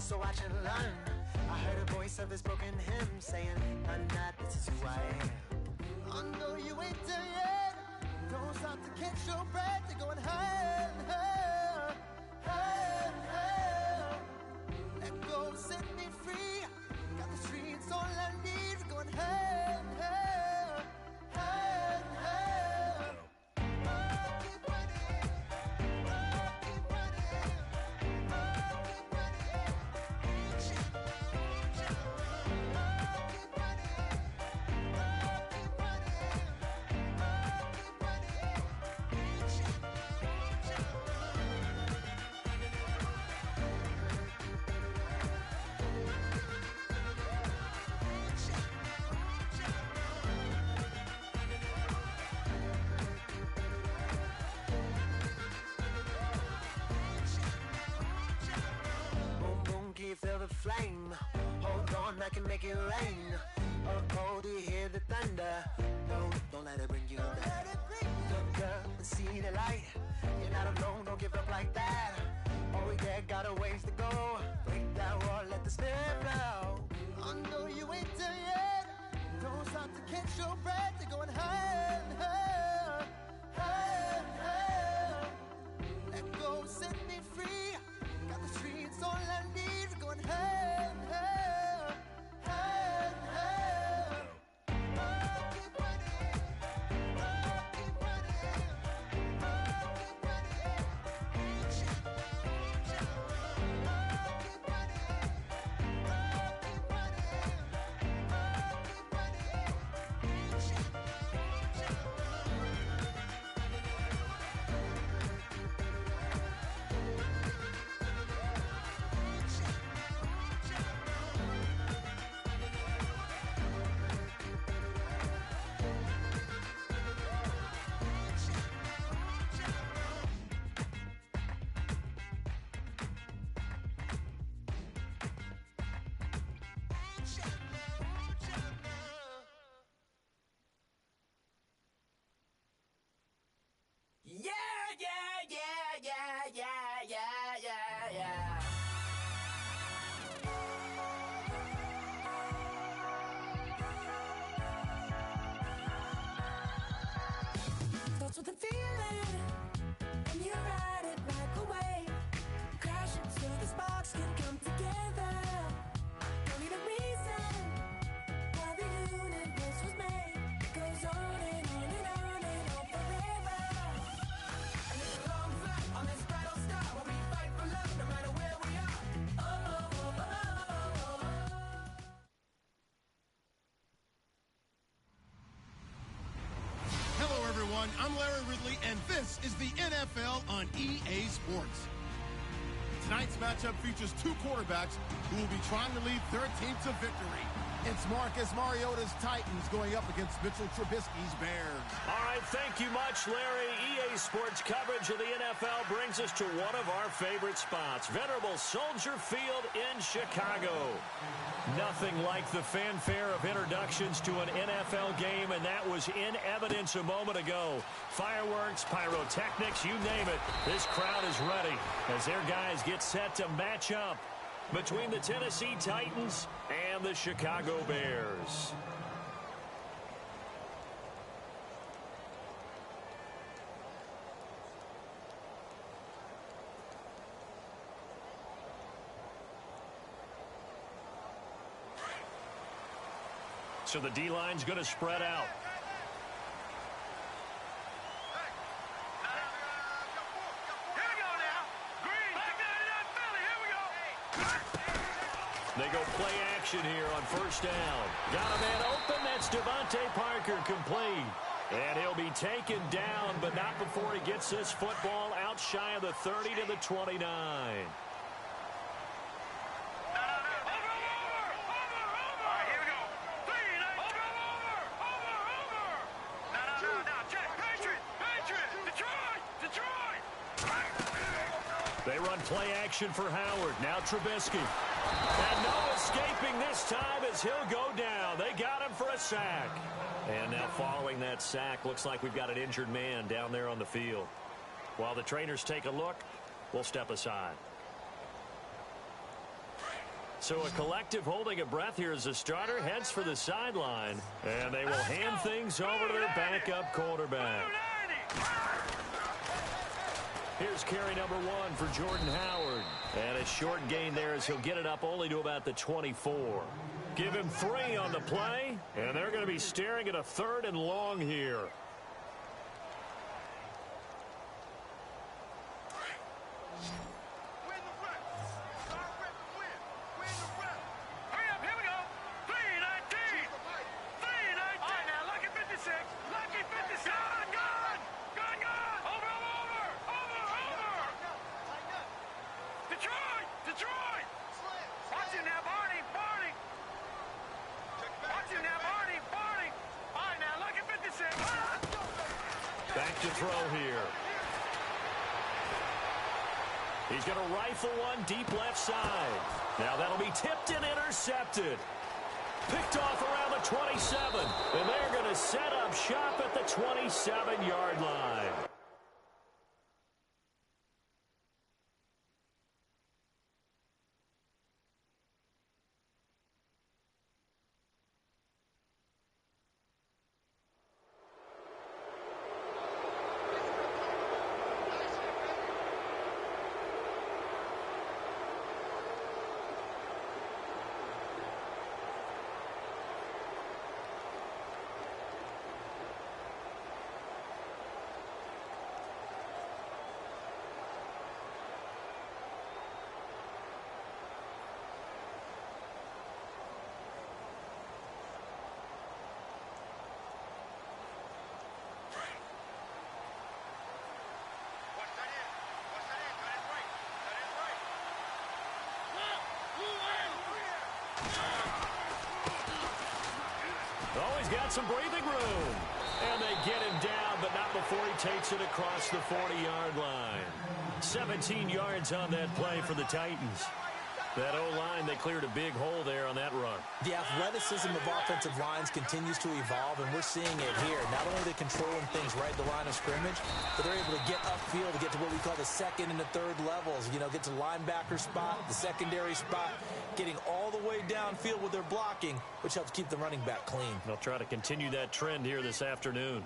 so watch and learn. I heard a voice of this broken hymn saying, I'm not, this is who I am. I know you ain't there yet. Don't stop to catch your breath. You're going higher and higher, higher and higher. Let go, set me free. Got the streets all I need. We're going higher and higher, higher and higher. Oh, keep running. Oh, keep running. Oh, keep running. Reach out, reach out. Oh, keep running. Oh, keep running. Oh, keep running. Reach out, reach out. Boom, boom, can you feel the flame? Hold on, I can make it rain. Oh, do you hear the thunder? No, don't let it bring you down. Look up and see the light. You're not alone, don't give up like that. Oh yeah, got a ways to go. Break that wall, let the spirit flow. I know you ain't there yet. Don't stop to catch your breath. You're going higher and higher, higher and higher. Let go, set me free. Got the streets all I need. We're going higher and higher, higher and higher. Oh, keep running. Oh, keep running. Oh, keep running. Reach out, reach out. Oh, keep running. Oh, keep running. Oh, keep running. Reach out, reach out. Yeah, yeah, yeah, yeah, yeah, yeah, yeah, yeah. Starts with a feeling, and you ride it like a wave. Crashing so the sparks can come together. Don't need a reason why the universe was made. Goes on and on and on and on forever. And it's a long flight on this battle star where we fight for love no matter where we are. Oh, oh, oh, oh, oh, oh. Hello, everyone. I'm Larry Ridley, and this is the NFL on EA Sports. Tonight's matchup features two quarterbacks who will be trying to lead their team to victory. It's Marcus Mariota's Titans going up against Mitchell Trubisky's Bears. All right, thank you much, Larry. EA Sports coverage of the NFL brings us to one of our favorite spots, venerable Soldier Field in Chicago. Nothing like the fanfare of introductions to an NFL game, and that was in evidence a moment ago. Fireworks, pyrotechnics, you name it. This crowd is ready as their guys get set to match up between the Tennessee Titans and the Chicago Bears. So the D-line's going to spread out. They go play action here on first down. Got a man open. That's Devontae Parker, complete. And he'll be taken down, but not before he gets this football out shy of the 30 to the 29. They run play action for Howard. Now Trubisky. And no escaping this time as he'll go down. They got him for a sack. And now following that sack, looks like we've got an injured man down there on the field. While the trainers take a look, we'll step aside. So a collective holding a breath here as the starter heads for the sideline. And they will hand things over to their backup quarterback. Here's carry number 1 for Jordan Howard. And a short gain there as he'll get it up only to about the 24. Give him 3 on the play, and they're going to be staring at a 3rd and long here. Back to throw here. He's going to rifle one deep left side. Now that'll be tipped and intercepted. Picked off around the 27. And they're going to set up shop at the 27-yard line. Oh, he's got some breathing room. And they get him down, but not before he takes it across the 40-yard line. 17 yards on that play for the Titans. That O-line, they cleared a big hole there on that run. The athleticism of offensive lines continues to evolve, and we're seeing it here. Not only are they controlling things right at the line of scrimmage, but they're able to get upfield to get to what we call the second and the third levels. You know, get to the linebacker spot, the secondary spot, getting all the way downfield with their blocking, which helps keep the running back clean. They'll try to continue that trend here this afternoon.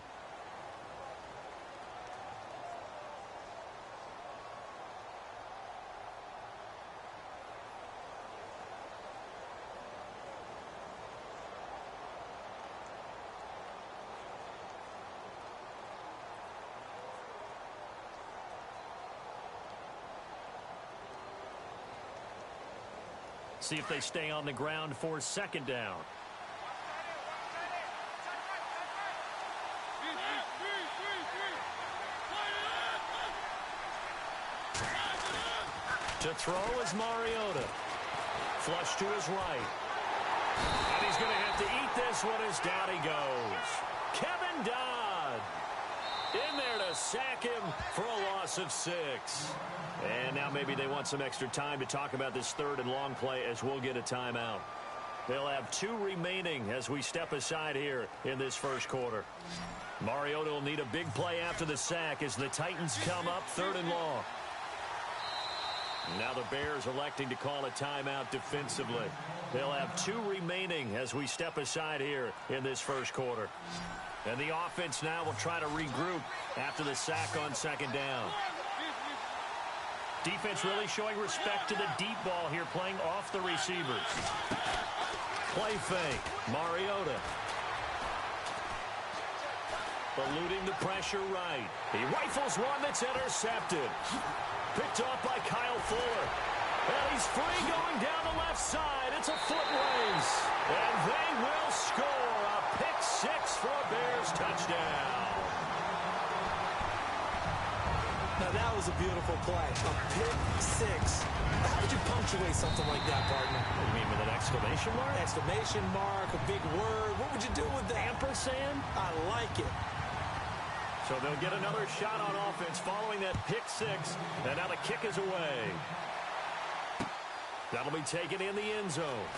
See if they stay on the ground for second down. To throw is Mariota. Flush to his right. And he's going to have to eat this one as down he goes. Kevin Dodd in there to sack him for a loss of 6. And now maybe they want some extra time to talk about this 3rd and long play as we'll get a timeout. They'll have 2 remaining as we step aside here in this first quarter. Mariota will need a big play after the sack as the Titans come up 3rd and long. Now the Bears electing to call a timeout defensively. They'll have 2 remaining as we step aside here in this first quarter. And the offense now will try to regroup after the sack on second down. Defense really showing respect to the deep ball here, playing off the receivers. Play fake. Mariota. Eluding the pressure right. He rifles one that's intercepted. Picked off by Kyle Fuller. And he's free going down the left side. It's a foot race. And they will score a pick-6 for a Bears touchdown. Now, that was a beautiful play. A pick-6. How would you punctuate something like that, partner? You mean with an exclamation mark? Exclamation mark, a big word. What would you do with that? Ampersand? I like it. So they'll get another shot on offense following that pick-6. And now the kick is away. That'll be taken in the end zone.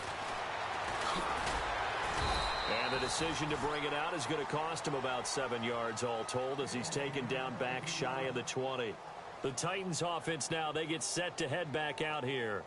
And the decision to bring it out is going to cost him about 7 yards all told as he's taken down back shy of the 20. The Titans offense now, they get set to head back out here.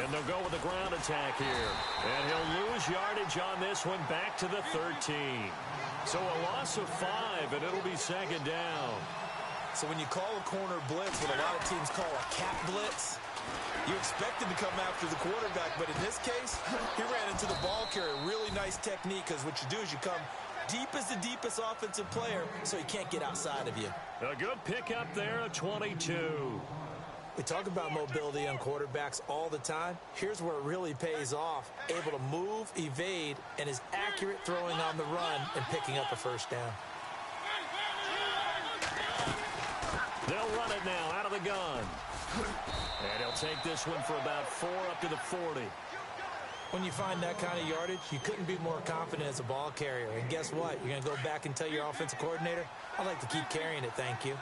And they'll go with the ground attack here. And he'll lose yardage on this one, back to the 13. So a loss of 5, and it'll be second down. So when you call a corner blitz, what a lot of teams call a cap blitz, you expect him to come after the quarterback, but in this case, he ran into the ball carrier. Really nice technique, because what you do is you come deep as the deepest offensive player, so he can't get outside of you. A good pickup there at 22. We talk about mobility on quarterbacks all the time. Here's where it really pays off. Able to move, evade, and is accurate throwing on the run and picking up a first down. They'll run it now out of the gun. And he'll take this one for about 4 up to the 40. When you find that kind of yardage, you couldn't be more confident as a ball carrier. And guess what? You're going to go back and tell your offensive coordinator, I'd like to keep carrying it, thank you.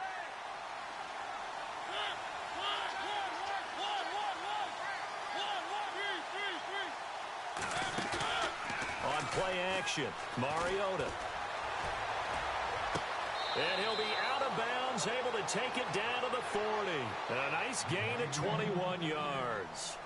On play action, Mariota. And he'll be out of bounds, able to take it down to the 40. And a nice gain at 21 yards.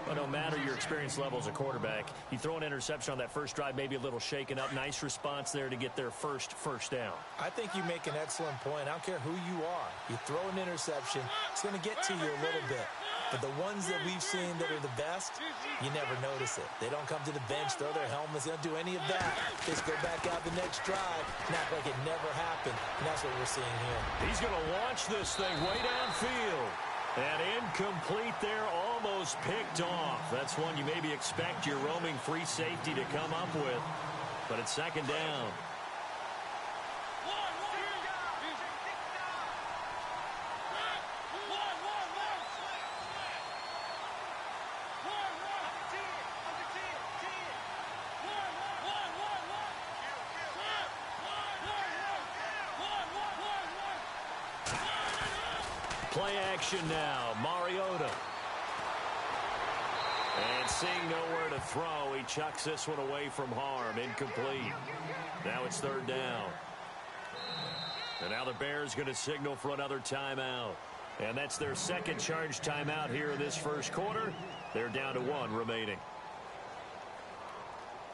But no matter your experience level as a quarterback, you throw an interception on that first drive, maybe a little shaken up. Nice response there to get their first down. I think you make an excellent point. I don't care who you are. You throw an interception, it's going to get to you a little bit. But the ones that we've seen that are the best, you never notice it. They don't come to the bench, throw their helmets. They don't do any of that. They just go back out the next drive and act like it never happened. And that's what we're seeing here. He's going to launch this thing way downfield. And incomplete there, almost picked off. That's one you maybe expect your roaming free safety to come up with. But it's second down. Play action now, Mariota. And seeing nowhere to throw, he chucks this one away from harm, incomplete. Now it's third down. And now the Bears going to signal for another timeout. And that's their second charge timeout here in this first quarter. They're down to 1 remaining.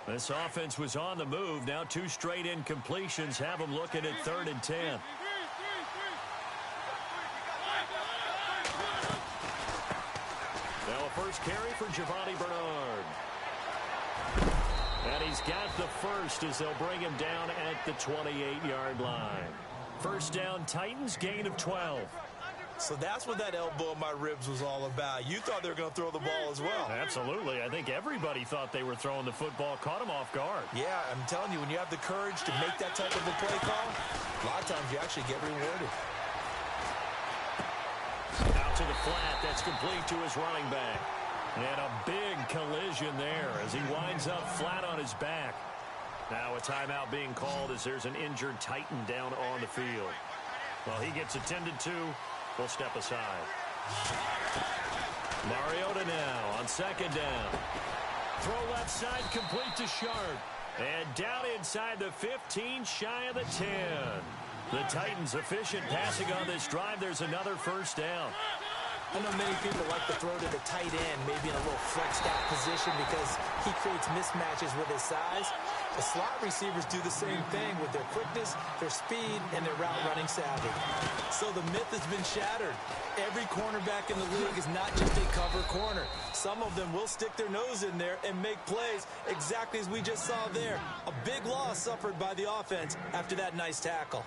This offense was on the move. Now 2 straight incompletions have them looking at 3rd and 10. First carry for Giovanni Bernard. And he's got the first as they'll bring him down at the 28-yard line. First down, Titans, gain of 12. So that's what that elbow in my ribs was all about. You thought they were going to throw the ball as well. Absolutely. I think everybody thought they were throwing the football, caught him off guard. Yeah, I'm telling you, when you have the courage to make that type of a play call, a lot of times you actually get rewarded. Out to the flat. That's complete to his running back. And a big collision there as he winds up flat on his back. Now a timeout being called as there's an injured Titan down on the field. Well, he gets attended to. We'll step aside. Mariota now on second down. Throw left side complete to Sharp. And down inside the 15, shy of the 10. The Titans efficient passing on this drive. There's another first down. I know many people like to throw to the tight end, maybe in a little flexed out position because he creates mismatches with his size. The slot receivers do the same thing with their quickness, their speed, and their route running savvy. So the myth has been shattered. Every cornerback in the league is not just a cover corner. Some of them will stick their nose in there and make plays exactly as we just saw there. A big loss suffered by the offense after that nice tackle.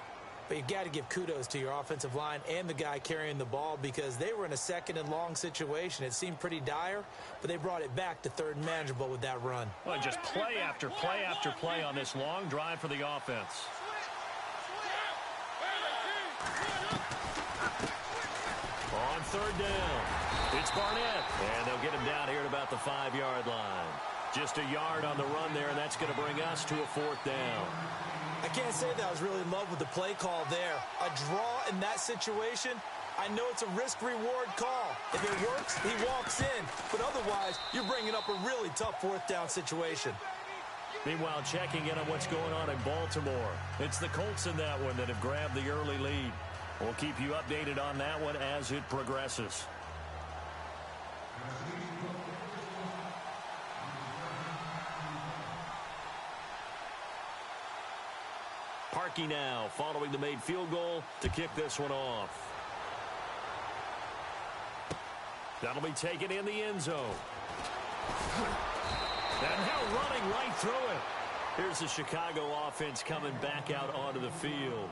But you got to give kudos to your offensive line and the guy carrying the ball because they were in a second and long situation. It seemed pretty dire, but they brought it back to third and manageable with that run. Well, just play after play after play on this long drive for the offense. On third down, it's Barnett. And they'll get him down here at about the 5-yard line. Just a yard on the run there, and that's going to bring us to a 4th down. I can't say that I was really in love with the play call there. A draw in that situation, I know it's a risk-reward call. If it works, he walks in. But otherwise, you're bringing up a really tough 4th down situation. Meanwhile, checking in on what's going on in Baltimore. It's the Colts in that one that have grabbed the early lead. We'll keep you updated on that one as it progresses. Sparky now, following the made field goal to kick this one off. That'll be taken in the end zone. And now running right through it. Here's the Chicago offense coming back out onto the field.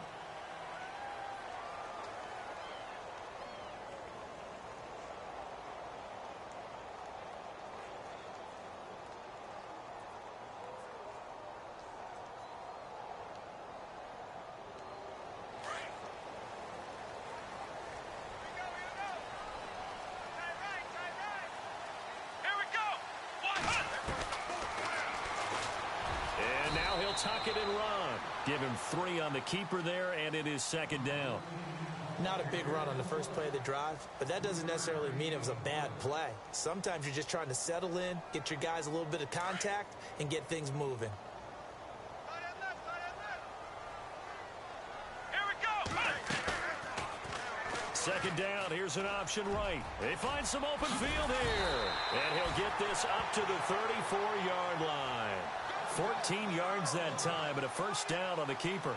Tuck it and run. Give him 3 on the keeper there, and it is second down. Not a big run on the first play of the drive, but that doesn't necessarily mean it was a bad play. Sometimes you're just trying to settle in, get your guys a little bit of contact, and get things moving. Second down, here's an option right. They find some open field here. And he'll get this up to the 34-yard line. 14 yards that time, and a first down on the keeper.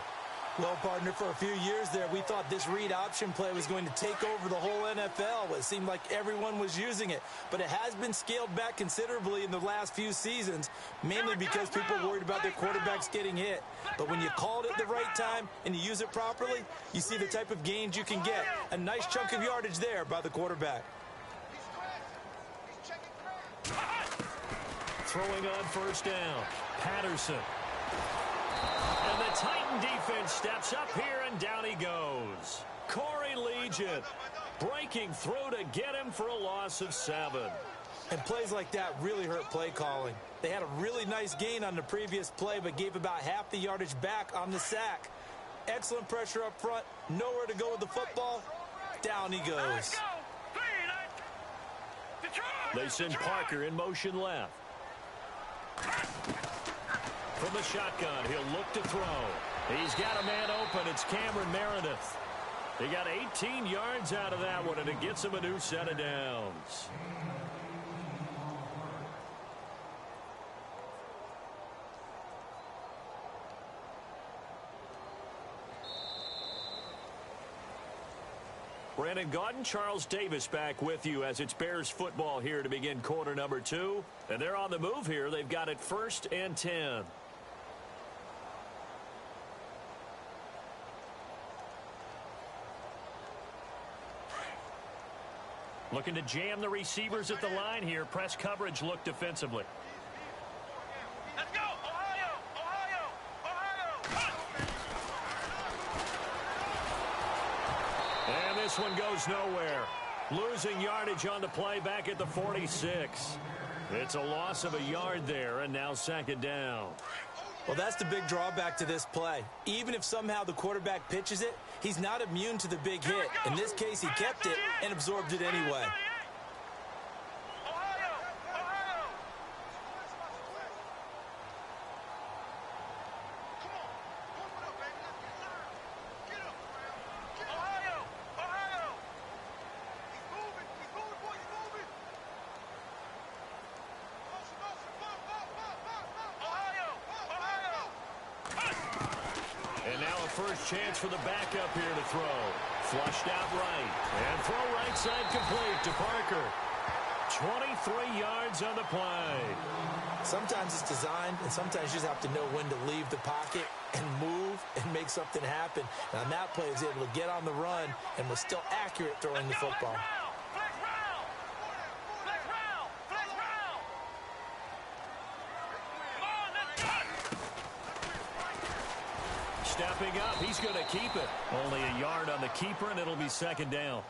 Well, partner, for a few years there, we thought this read option play was going to take over the whole NFL. It seemed like everyone was using it, but it has been scaled back considerably in the last few seasons, mainly because people are worried about their quarterbacks getting hit. But when you call it at the right time and you use it properly, you see the type of gains you can get. A nice chunk of yardage there by the quarterback. Throwing on first down, Patterson. And the Titan defense steps up here, and down he goes. Corey Liuget breaking through to get him for a loss of 7. And plays like that really hurt play calling. They had a really nice gain on the previous play, but gave about half the yardage back on the sack. Excellent pressure up front, nowhere to go with the football. Down he goes. They send Parker in motion left. From the shotgun, he'll look to throw. He's got a man open. It's Cameron Meredith. He got 18 yards out of that one, and it gets him a new set of downs. Brandon Gaudin, Charles Davis back with you as it's Bears football here to begin quarter number 2. And they're on the move here. They've got it 1st and 10. Looking to jam the receivers at the line here. Press coverage look defensively. Let's go! Ohio! Ohio! Ohio! And this one goes nowhere. Losing yardage on the play back at the 46. It's a loss of a yard there, and now second down. Well, that's the big drawback to this play. Even if somehow the quarterback pitches it, he's not immune to the big hit. In this case, he kept it and absorbed it anyway. First chance for the backup here to throw. Flushed out right. And throw right side complete to Parker. 23 yards on the play. Sometimes it's designed, and sometimes you just have to know when to leave the pocket and move and make something happen. And on that play, he was able to get on the run and was still accurate throwing the football. Stepping up, he's going to keep it. Only a yard on the keeper, and it'll be second down.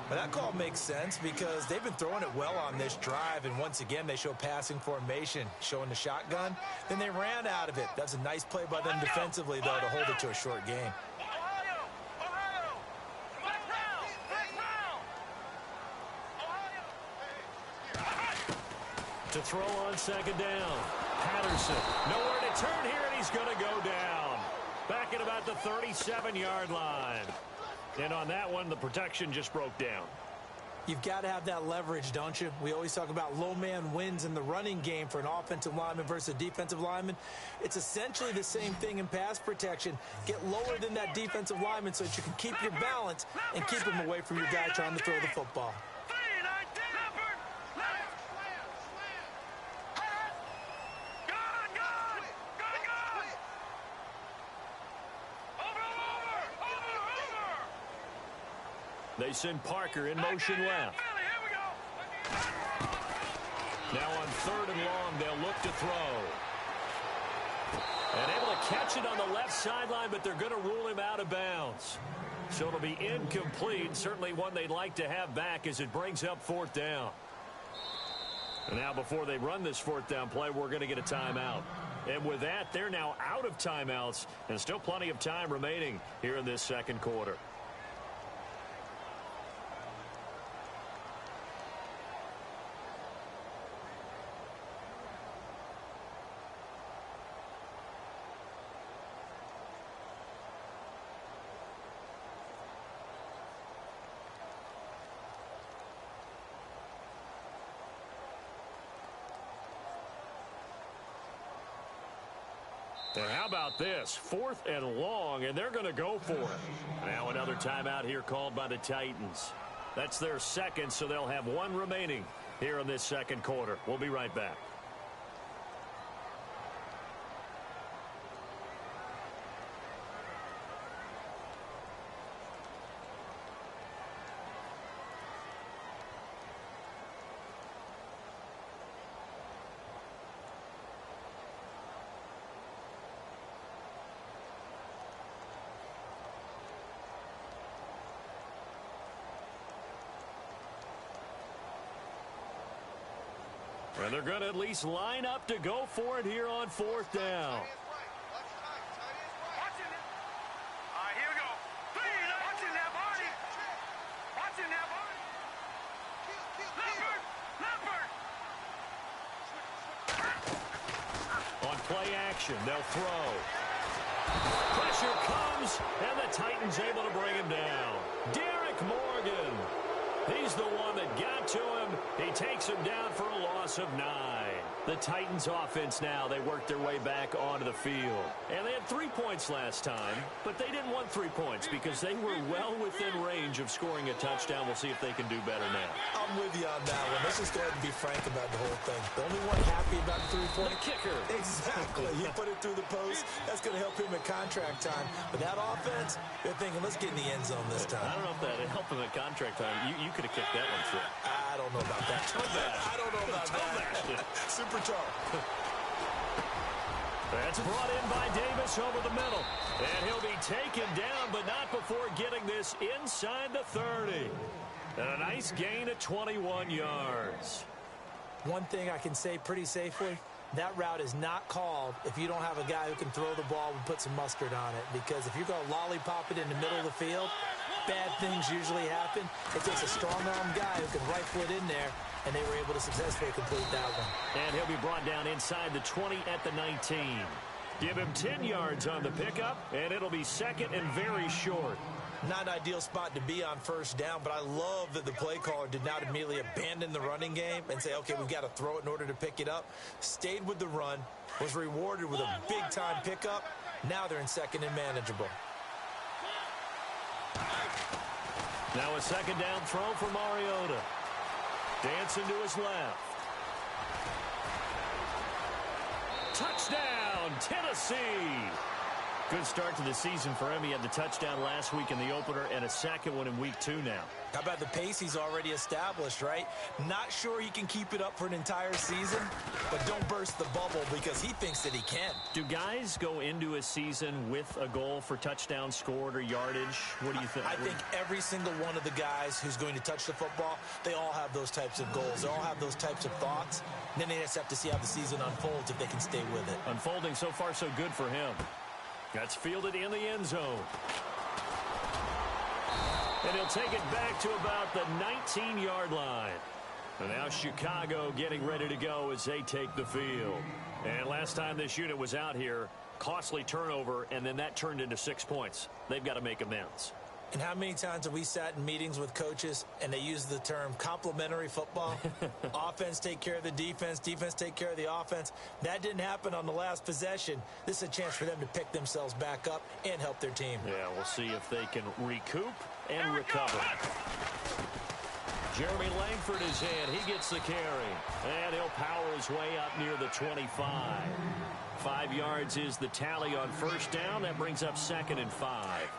But that call makes sense because they've been throwing it well on this drive, and once again, they show passing formation, showing the shotgun. Then they ran out of it. That's a nice play by them defensively, though, to hold it to a short gain. To throw on second down. Patterson, nowhere to turn here, and he's going to go down. Back at about the 37-yard line. And on that one, the protection just broke down. You've got to have that leverage, don't you? We always talk about low man wins in the running game for an offensive lineman versus a defensive lineman. It's essentially the same thing in pass protection. Get lower than that defensive lineman so that you can keep your balance and keep him away from your guy trying to throw the football. They send Parker in motion left. Now on 3rd and long, they'll look to throw. And able to catch it on the left sideline, but they're going to rule him out of bounds. So it'll be incomplete. Certainly one they'd like to have back as it brings up 4th down. And now before they run this 4th down play, we're going to get a timeout. And with that, they're now out of timeouts and still plenty of time remaining here in this 2nd quarter. And how about this? 4th and long, and they're going to go for it. Now another timeout here called by the Titans. That's their 2nd, so they'll have 1 remaining here in this 2nd quarter. We'll be right back. And they're going to at least line up to go for it here on 4th down. Here we go. Watching that body. Watching that body. Leopard. On play action, they'll throw. Pressure comes, and the Titans able to bring him down. Derek Morgan. He's the one that got to him. He takes him down for a loss of 9. The Titans offense now, they worked their way back onto the field. And they had 3 points last time, but they didn't want 3 points because they were well within range of scoring a touchdown. We'll see if they can do better now. I'm with you on that one. Let's just go ahead and be frank about the whole thing. The only one happy about the 3-point. The kicker. Exactly. He put it through the post. That's going to help him at contract time. But that offense, they're thinking, let's get in the end zone this time. I don't know if that helped him at contract time. You could have kicked that one through. I don't know about that. I don't know about that. Super toe. That's brought in by Davis over the middle. And he'll be taken down, but not before getting this inside the 30. And a nice gain of 21 yards. One thing I can say pretty safely, that route is not called if you don't have a guy who can throw the ball and put some mustard on it. Because if you're going to lollipop it in the middle of the field, bad things usually happen. It takes a strong-arm guy who can rifle it in there, and they were able to successfully complete that one. And he'll be brought down inside the 20 at the 19. Give him 10 yards on the pickup, and it'll be 2nd and very short. Not an ideal spot to be on 1st down, but I love that the play caller did not immediately abandon the running game and say, okay, we've got to throw it in order to pick it up. Stayed with the run, was rewarded with a big-time pickup. Now they're in 2nd and manageable. Now a 2nd down throw for Mariota. Dancing to his left. Touchdown, Tennessee. Good start to the season for him. He had the touchdown last week in the opener and a 2nd one in week 2 now. How about the pace he's already established, right? Not sure he can keep it up for an entire season, but don't burst the bubble because he thinks that he can. Do guys go into a season with a goal for touchdown scored or yardage? What do you think? I think every single one of the guys who's going to touch the football, they all have those types of goals. They all have those types of thoughts. And then they just have to see how the season unfolds if they can stay with it. Unfolding so far so good for him. That's fielded in the end zone. And he'll take it back to about the 19-yard line. And now Chicago getting ready to go as they take the field. And last time this unit was out here, costly turnover, and then that turned into 6 points. They've got to make amends. And how many times have we sat in meetings with coaches and they use the term complementary football? Offense take care of the defense, defense take care of the offense. That didn't happen on the last possession. This is a chance for them to pick themselves back up and help their team. Yeah, we'll see if they can recoup and recover. Jeremy Langford is in. He gets the carry. And he'll power his way up near the 25. 5 yards is the tally on first down. That brings up 2nd and 5.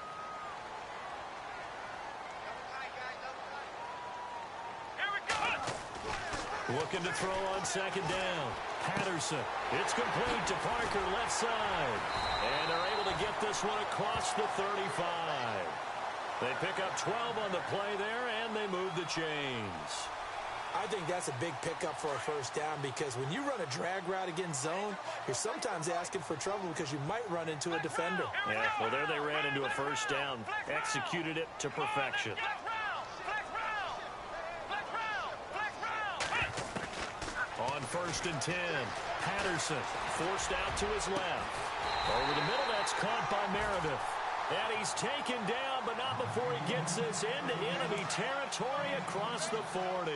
Looking to throw on 2nd down. Patterson. It's complete to Parker, left side. And they're able to get this one across the 35. They pick up 12 on the play there, and they move the chains. I think that's a big pickup for a first down because when you run a drag route against zone, you're sometimes asking for trouble because you might run into a defender. Yeah, well, there they ran into a first down. Executed it to perfection. On 1st and 10, Patterson forced out to his left. Over the middle, that's caught by Meredith. And he's taken down, but not before he gets this into enemy territory across the 40.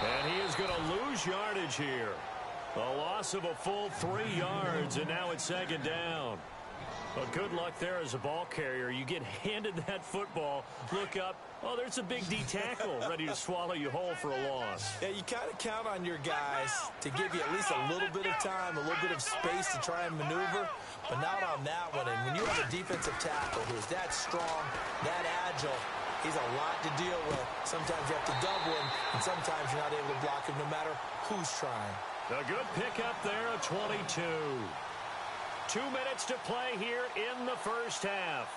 And he is going to lose yardage here. A loss of a full 3 yards, and now it's 2nd down. Well, good luck there as a ball carrier. You get handed that football, look up, oh, there's a big D tackle ready to swallow you whole for a loss. Yeah, you kind of count on your guys to give you at least a little bit of time, a little bit of space to try and maneuver, but not on that one. And when you have a defensive tackle who's that strong, that agile, he's a lot to deal with. Sometimes you have to double him, and sometimes you're not able to block him no matter who's trying. A good pickup there, a 22. 2 minutes to play here in the first half.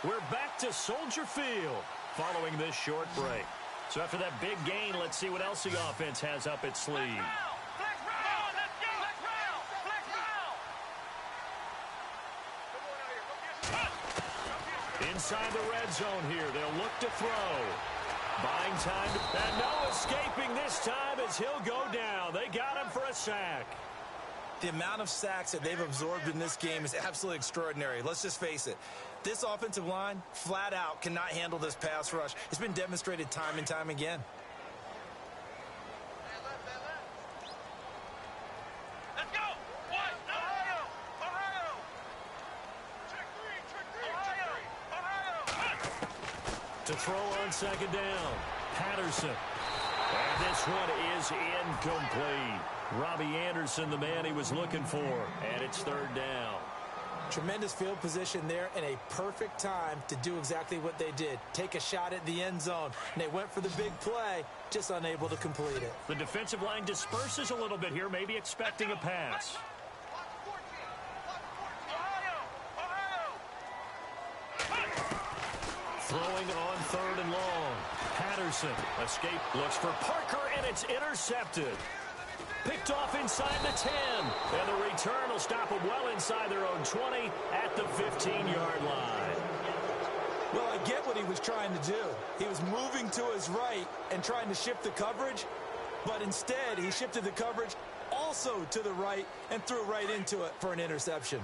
We're back to Soldier Field following this short break. So after that big gain, let's see what else the offense has up its sleeve. Inside the red zone here, they'll look to throw. Buying time, and no escaping this time as he'll go down. They got him for a sack. The amount of sacks that they've absorbed in this game is absolutely extraordinary. Let's just face it. This offensive line, flat out, cannot handle this pass rush. It's been demonstrated time and time again. Let's go! Ohio! Ohio! Check three! Ohio! To throw on 2nd down, Patterson. And this one is incomplete. Robbie Anderson, the man he was looking for, and it's 3rd down. Tremendous field position there and a perfect time to do exactly what they did. Take a shot at the end zone. And they went for the big play, just unable to complete it. The defensive line disperses a little bit here, maybe expecting a pass. Throwing on 3rd and long. Patterson, escape, looks for Parker, and it's intercepted. Picked off inside the 10. And the return will stop them well inside their own 20 at the 15-yard line. Well, I get what he was trying to do. He was moving to his right and trying to shift the coverage, but instead he shifted the coverage also to the right and threw right into it for an interception.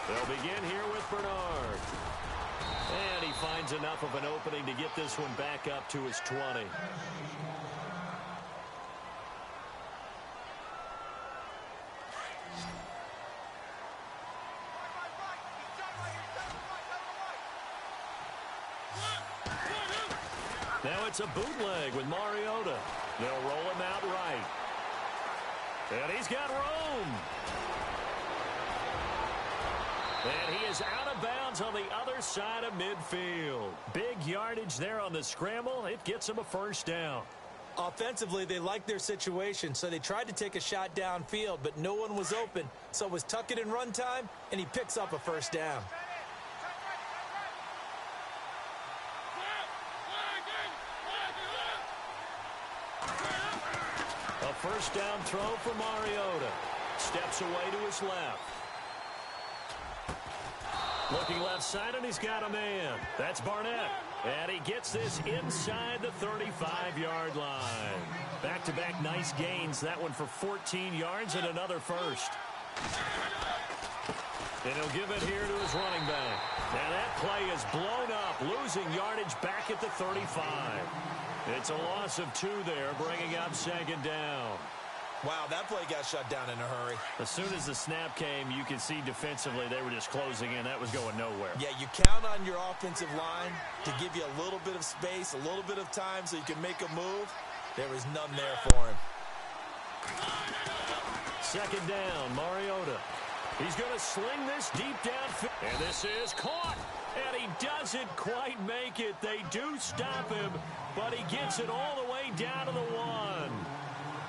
They'll begin here with Bernard. And he finds enough of an opening to get this one back up to his 20. Now it's a bootleg with Mariota. They'll roll him out right. And he's got room. And he is out of bounds on the other side of midfield. Big yardage there on the scramble. It gets him a first down. Offensively, they liked their situation, so they tried to take a shot downfield, but no one was open. So it was tuck it in run time, and he picks up a first down. first down throw for Mariota. Steps away to his left. Looking left side, and he's got a man. That's Barnett. And he gets this inside the 35-yard line. Back-to-back nice gains. That one for 14 yards and another first. And he'll give it here to his running back. Now that play is blown up, losing yardage back at the 35. It's a loss of 2 there, bringing up second down. Wow, that play got shut down in a hurry. As soon as the snap came, you could see defensively they were just closing in. That was going nowhere. Yeah, you count on your offensive line to give you a little bit of space, a little bit of time so you can make a move. There was none there for him. Second down, Mariota. He's going to sling this deep downfield. And this is caught. And he doesn't quite make it. They do stop him, but he gets it all the way down to the 1.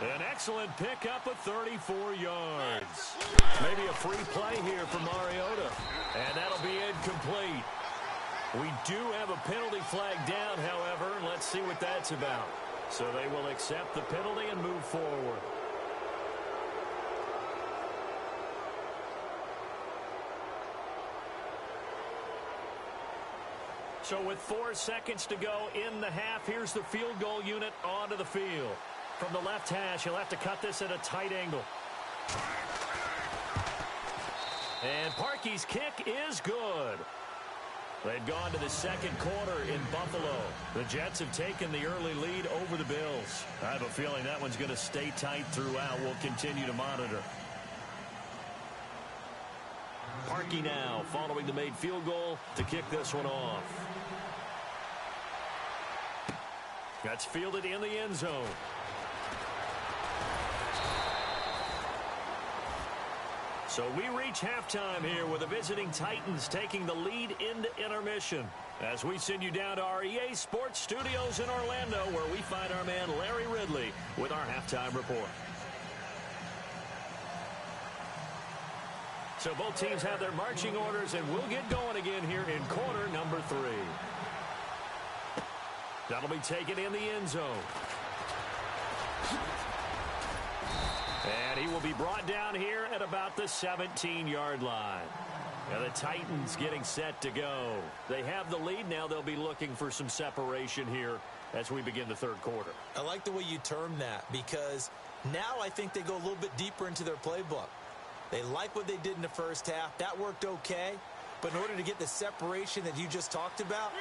An excellent pickup of 34 yards. Maybe a free play here for Mariota. And that'll be incomplete. We do have a penalty flag down, however. Let's see what that's about. So they will accept the penalty and move forward. So with 4 seconds to go in the half, here's the field goal unit onto the field. From the left hash, he'll have to cut this at a tight angle. And Parkey's kick is good. They've gone to the second quarter in Buffalo. The Jets have taken the early lead over the Bills. I have a feeling that one's going to stay tight throughout. We'll continue to monitor. Parkey now following the made field goal to kick this one off. That's fielded in the end zone. So we reach halftime here with the visiting Titans taking the lead into intermission. As we send you down to our EA Sports Studios in Orlando, where we find our man Larry Ridley with our halftime report. So both teams have their marching orders, and we'll get going again here in quarter number 3. That'll be taken in the end zone. And he will be brought down here at about the 17-yard line. Now the Titans getting set to go. They have the lead now. They'll be looking for some separation here as we begin the third quarter. I like the way you term that, because now I think they go a little bit deeper into their playbook. They like what they did in the first half. That worked okay. But in order to get the separation that you just talked about,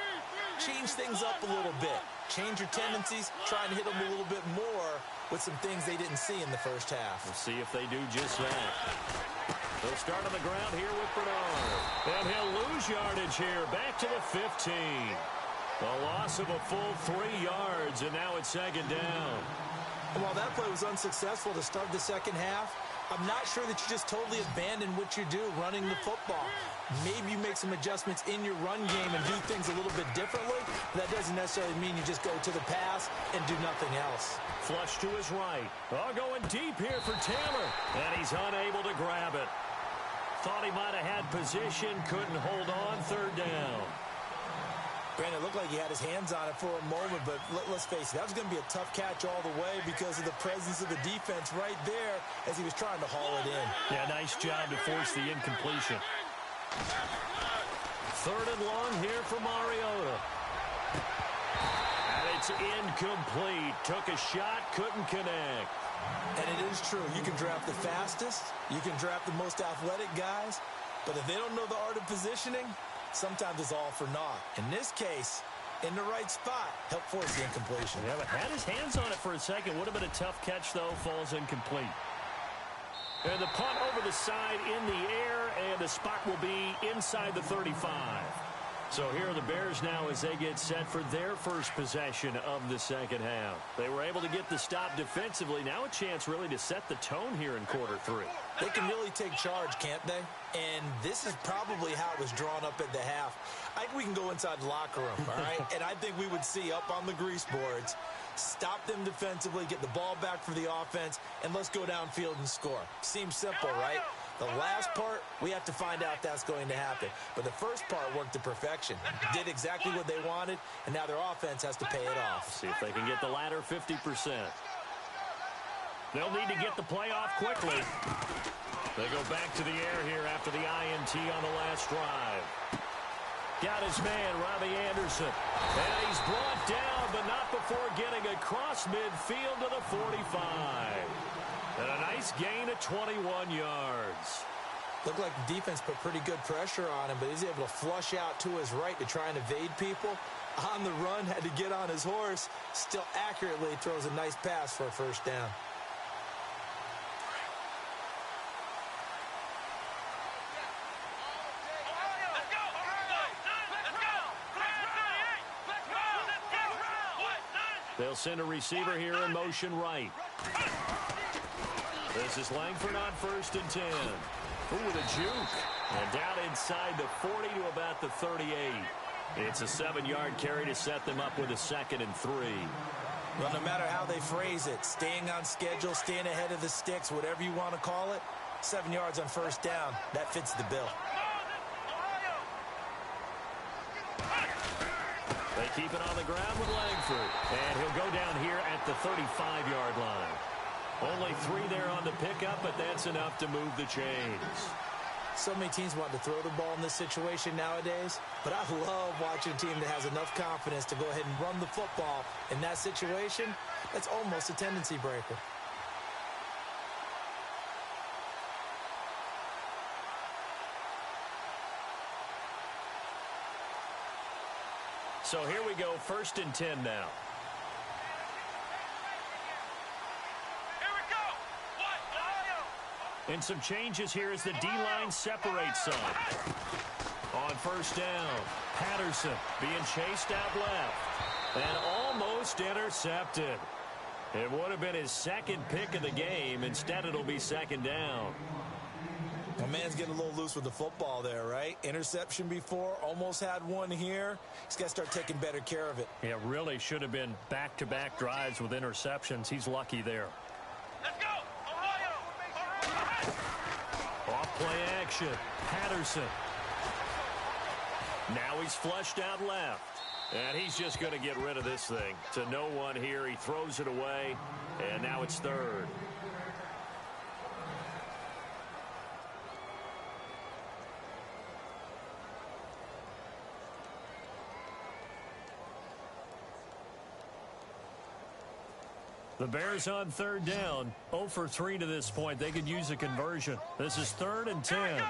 change things up a little bit. Change your tendencies, try and hit them a little bit more with some things they didn't see in the first half. We'll see if they do just that. They'll start on the ground here with Bernard. And he'll lose yardage here, back to the 15. A loss of a full 3 yards, and now it's second down. And while that play was unsuccessful to start the second half, I'm not sure that you just totally abandon what you do running the football. Maybe you make some adjustments in your run game and do things a little bit differently. That doesn't necessarily mean you just go to the pass and do nothing else. Flush to his right. Oh, going deep here for Taylor. And he's unable to grab it. Thought he might have had position, couldn't hold on, third down. Brandon, it looked like he had his hands on it for a moment, but let's face it, that was going to be a tough catch all the way because of the presence of the defense right there as he was trying to haul it in. Yeah, nice job to force the incompletion. Third and long here for Mariota. And it's incomplete. Took a shot, couldn't connect. And it is true. You can draft the fastest. You can draft the most athletic guys. But if they don't know the art of positioning, sometimes it's all for naught. In this case, in the right spot, helped force the incompletion. Yeah, but had his hands on it for a second. Would have been a tough catch, though. Falls incomplete. And the punt over the side in the air, and the spot will be inside the 35. So here are the Bears now as they get set for their first possession of the second half. They were able to get the stop defensively. Now a chance really to set the tone here in quarter 3. They can really take charge, can't they? And this is probably how it was drawn up at the half. I think we can go inside the locker room, all right? And I think we would see up on the grease boards, stop them defensively, get the ball back for the offense, and let's go downfield and score. Seems simple, right? The last part, we have to find out if that's going to happen. But the first part worked to perfection. Did exactly what they wanted, and now their offense has to pay it off. See if they can get the latter 50%. They'll need to get the play off quickly. They go back to the air here after the INT on the last drive. Got his man, Robbie Anderson. And he's brought down, but not before getting across midfield to the 45. And a nice gain of 21 yards. Looked like the defense put pretty good pressure on him, but he's able to flush out to his right to try and evade people. On the run, had to get on his horse. Still accurately throws a nice pass for a first down. They'll send a receiver here in motion right. This is Langford on 1st and 10. Ooh, with a juke. And down inside the 40 to about the 38. It's a 7-yard carry to set them up with a 2nd and 3. Well, no matter how they phrase it, staying on schedule, staying ahead of the sticks, whatever you want to call it, 7 yards on first down, that fits the bill. They keep it on the ground with Langford. And he'll go down here at the 35-yard line. Only 3 there on the pickup, but that's enough to move the chains. So many teams want to throw the ball in this situation nowadays, but I love watching a team that has enough confidence to go ahead and run the football. In that situation, that's almost a tendency breaker. So here we go, 1st and 10 now. And some changes here as the D-line separates some. On 1st down, Patterson being chased out left and almost intercepted. It would have been his 2nd pick of the game. Instead, it'll be 2nd down. My man's getting a little loose with the football there, right? Interception before, almost had one here. He's got to start taking better care of it. Yeah, really should have been back-to-back drives with interceptions. He's lucky there. Let's go! Ohio! Off-play action. Patterson. Now he's flushed out left. And he's just going to get rid of this thing. To no one here. He throws it away. And now it's 3rd. The Bears on 3rd down. 0 for 3 to this point. They could use a conversion. This is 3rd and 10.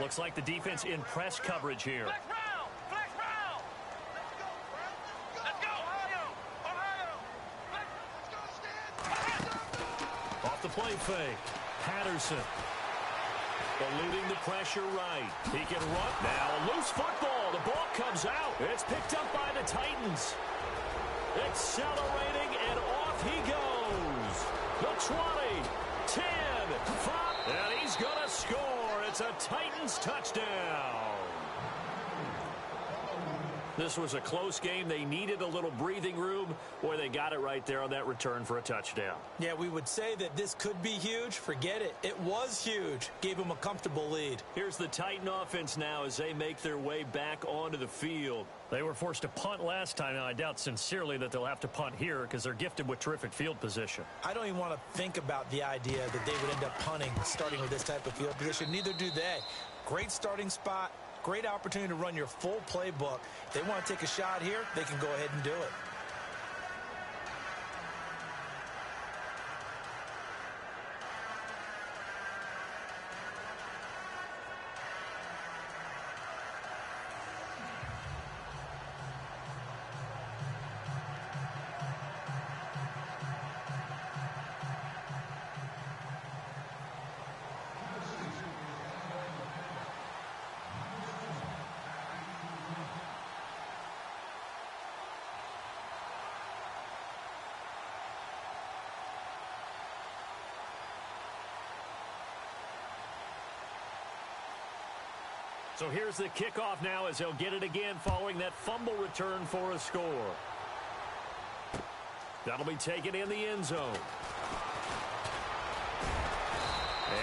Looks like the defense in press coverage here. Off the play fake. Patterson. Eluding the pressure right. He can run. Now a loose football. The ball comes out. It's picked up by the Titans. Accelerating, and off he goes. The 20, 10, 5, and he's going to score. It's a Titans touchdown. This was a close game. They needed a little breathing room. Boy, they got it right there on that return for a touchdown. Yeah, we would say that this could be huge. Forget it. It was huge. Gave them a comfortable lead. Here's the Titan offense now as they make their way back onto the field. They were forced to punt last time. Now, I doubt sincerely that they'll have to punt here because they're gifted with terrific field position. I don't even want to think about the idea that they would end up punting starting with this type of field position. Neither do they. Great starting spot. Great opportunity to run your full playbook. If they want to take a shot here, they can go ahead and do it. So here's the kickoff now as they'll get it again following that fumble return for a score. That'll be taken in the end zone.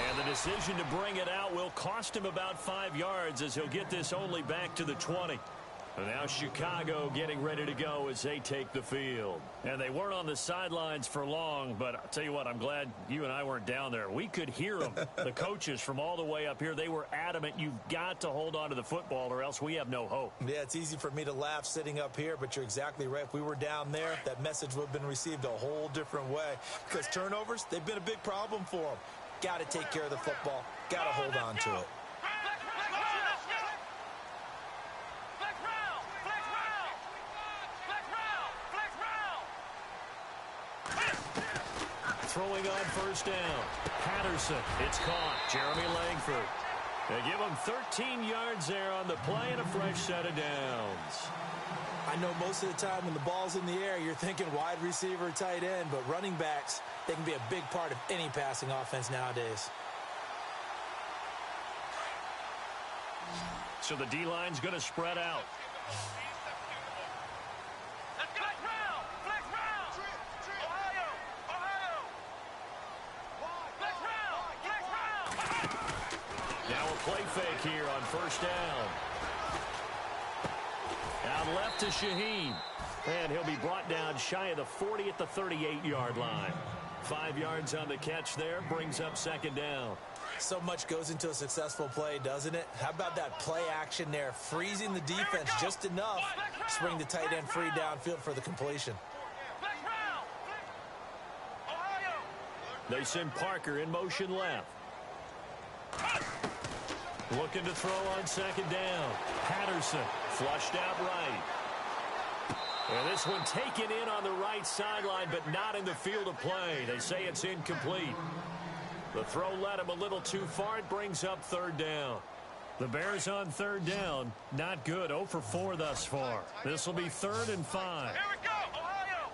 And the decision to bring it out will cost him about 5 yards as he'll get this only back to the 20. And now Chicago getting ready to go as they take the field. And they weren't on the sidelines for long, but I'll tell you what, I'm glad you and I weren't down there. We could hear them. The coaches from all the way up here, they were adamant, you've got to hold on to the football or else we have no hope. Yeah, it's easy for me to laugh sitting up here, but you're exactly right. If we were down there, that message would have been received a whole different way. Because turnovers, they've been a big problem for them. Got to take care of the football. Got to hold on to it. Throwing on first down. Patterson. It's caught. Jeremy Langford. They give him 13 yards there on the play and a fresh set of downs. I know most of the time when the ball's in the air, you're thinking wide receiver, tight end, but running backs, they can be a big part of any passing offense nowadays. So the D-line's going to spread out. Now a play fake here on first down. Out left to Shaheen. And he'll be brought down shy of the 40 at the 38-yard line. 5 yards on the catch there, brings up second down. So much goes into a successful play, doesn't it? How about that play action there, freezing the defense just enough to swing the tight end free downfield for the completion. They send Parker in motion left. Looking to throw on second down. Patterson flushed out right. And this one taken in on the right sideline, but not in the field of play. They say it's incomplete. The throw led him a little too far. It brings up third down. The Bears on third down. Not good. 0 for 4 thus far. This will be 3rd and 5. Here we go, Ohio!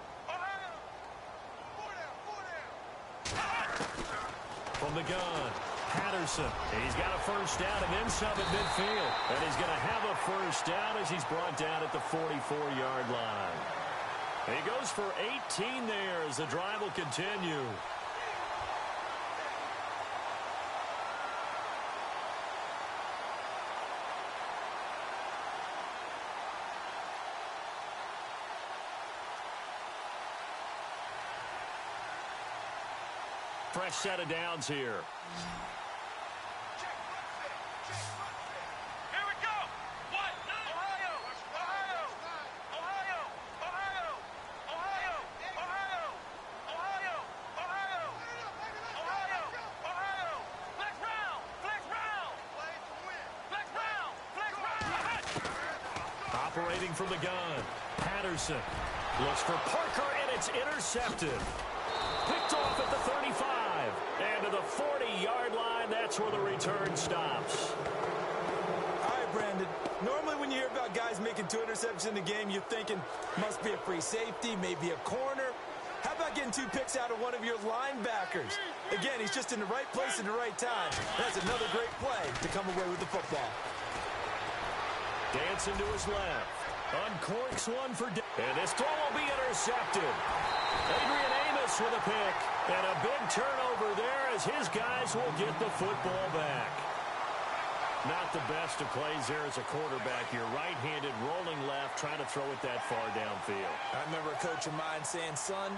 From the gun, Patterson. He's got a first down and then some at midfield. And he's going to have a first down as he's brought down at the 44-yard line. He goes for 18 there as the drive will continue. Fresh set of downs here. Here we go! What? Ohio! Ohio! Ohio! Ohio! Ohio! Ohio! Ohio! Ohio! Ohio! Ohio! Flex round! Flex round! Flex round! Flex round! Operating from the gun, Patterson looks for Parker, and it's intercepted. Picked off at the 35. And to the 40-yard line, that's where the return stops. All right, Brandon. Normally when you hear about guys making 2 interceptions in the game, you're thinking must be a free safety, maybe a corner. How about getting 2 picks out of one of your linebackers? Again, he's just in the right place at the right time. That's another great play to come away with the football. Dancing to his left. Uncorks one for... And this throw will be intercepted. Adrian Amos with a pick. And a big turnover there as his guys will get the football back. Not the best of plays there as a quarterback. You're right-handed, rolling left, trying to throw it that far downfield. I remember a coach of mine saying, son,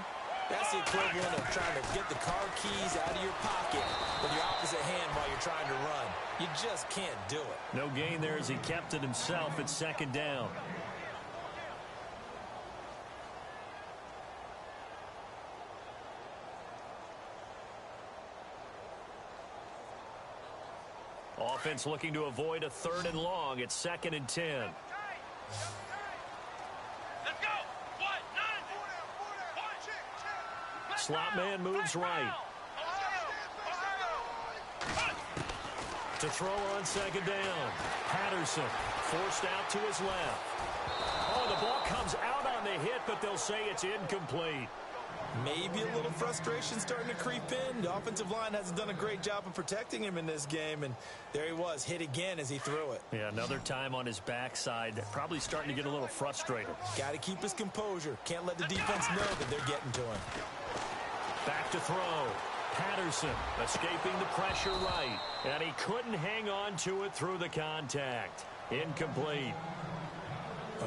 that's the equivalent of trying to get the car keys out of your pocket with your opposite hand while you're trying to run. You just can't do it. No gain there as he kept it himself at second down. Offense looking to avoid a 3rd and long. It's 2nd and 10. Let's go! What? 9! Slot man moves right. To throw on second down. Patterson forced out to his left. Oh, the ball comes out on the hit, but they'll say it's incomplete. Maybe a little frustration starting to creep in. The offensive line hasn't done a great job of protecting him in this game, and there he was, hit again as he threw it. Yeah, another time on his backside. Probably starting to get a little frustrated. Got to keep his composure. Can't let the defense know that they're getting to him. Back to throw. Patterson escaping the pressure right, and he couldn't hang on to it through the contact. Incomplete.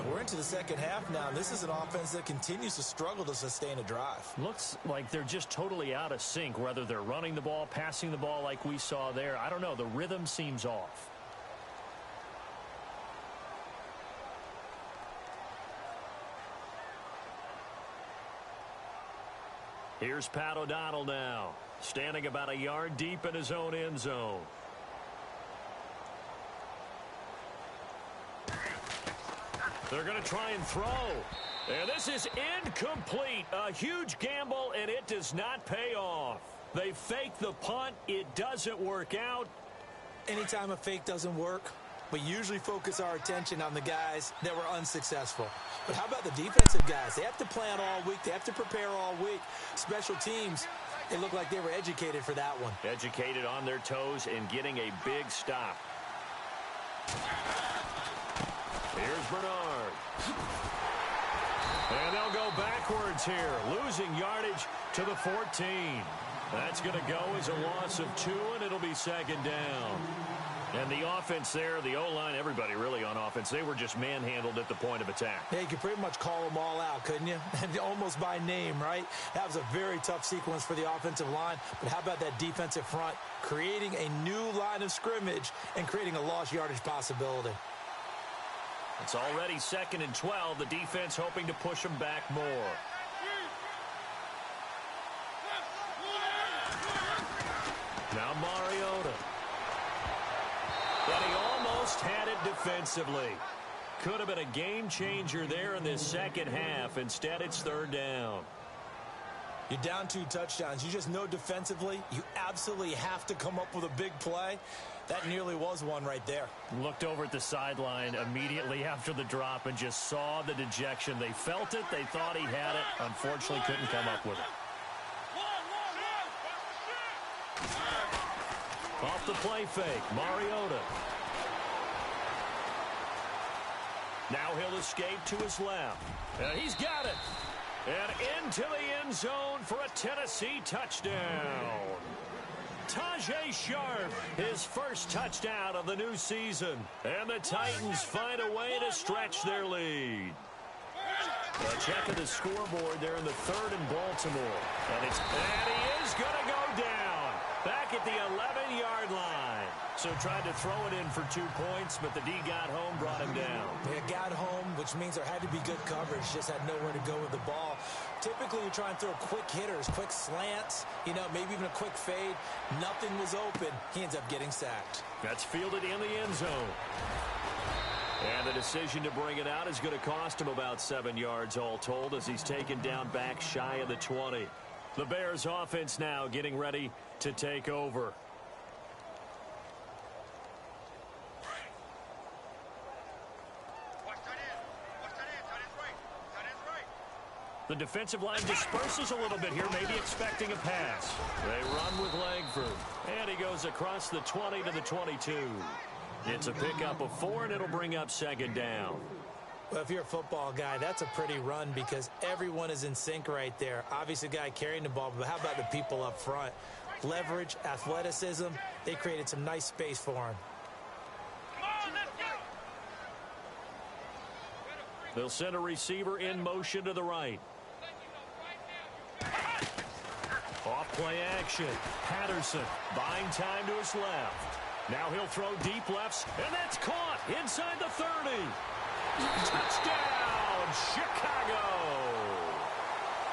We're into the second half now. This is an offense that continues to struggle to sustain a drive. Looks like they're just totally out of sync, whether they're running the ball, passing the ball like we saw there. I don't know. The rhythm seems off. Here's Pat O'Donnell now, standing about a yard deep in his own end zone. They're going to try and throw. And this is incomplete. A huge gamble, and it does not pay off. They fake the punt. It doesn't work out. Anytime a fake doesn't work, we usually focus our attention on the guys that were unsuccessful. But how about the defensive guys? They have to plan all week. They have to prepare all week. Special teams, it looked like they were educated for that one. Educated on their toes and getting a big stop. Here's Bernard. And they'll go backwards here, losing yardage to the 14. That's going to go as a loss of 2, and it'll be second down. And the offense there, the O-line, everybody really on offense, they were just manhandled at the point of attack. Yeah, you could pretty much call them all out, couldn't you? And almost by name, right? That was a very tough sequence for the offensive line. But how about that defensive front creating a new line of scrimmage and creating a lost yardage possibility? It's already 2nd and 12. The defense hoping to push them back more. Now Mariota. But he almost had it defensively. Could have been a game changer there in this second half. Instead, it's 3rd down. You're down 2 touchdowns. You just know defensively you absolutely have to come up with a big play. That nearly was one right there. Looked over at the sideline immediately after the drop and just saw the dejection. They felt it. They thought he had it. Unfortunately, couldn't come up with it. Off the play fake, Mariota. Now he'll escape to his left. And he's got it. And into the end zone for a Tennessee touchdown. Tajae Sharpe, his first touchdown of the new season. And the Titans find a way to stretch their lead. A check of the scoreboard there in the 3rd and Baltimore. And he is going to go down. Back at the 11-yard line. So tried to throw it in for 2 points, but the D got home, brought him down. They got home, which means there had to be good coverage. Just had nowhere to go with the ball. Typically, you try and throw quick hitters, quick slants, maybe even a quick fade. Nothing was open. He ends up getting sacked. That's fielded in the end zone. And the decision to bring it out is going to cost him about 7 yards all told as he's taken down back shy of the 20. The Bears offense now getting ready to take over. The defensive line disperses a little bit here, maybe expecting a pass. They run with Langford. And he goes across the 20 to the 22. It's a pickup of 4, and it'll bring up 2nd down. Well, if you're a football guy, that's a pretty run because everyone is in sync right there. Obviously, the guy carrying the ball, but how about the people up front? Leverage, athleticism, they created some nice space for him. They'll send a receiver in motion to the right. Off play action. Patterson buying time to his left. Now he'll throw deep lefts, and that's caught inside the 30. Touchdown, Chicago.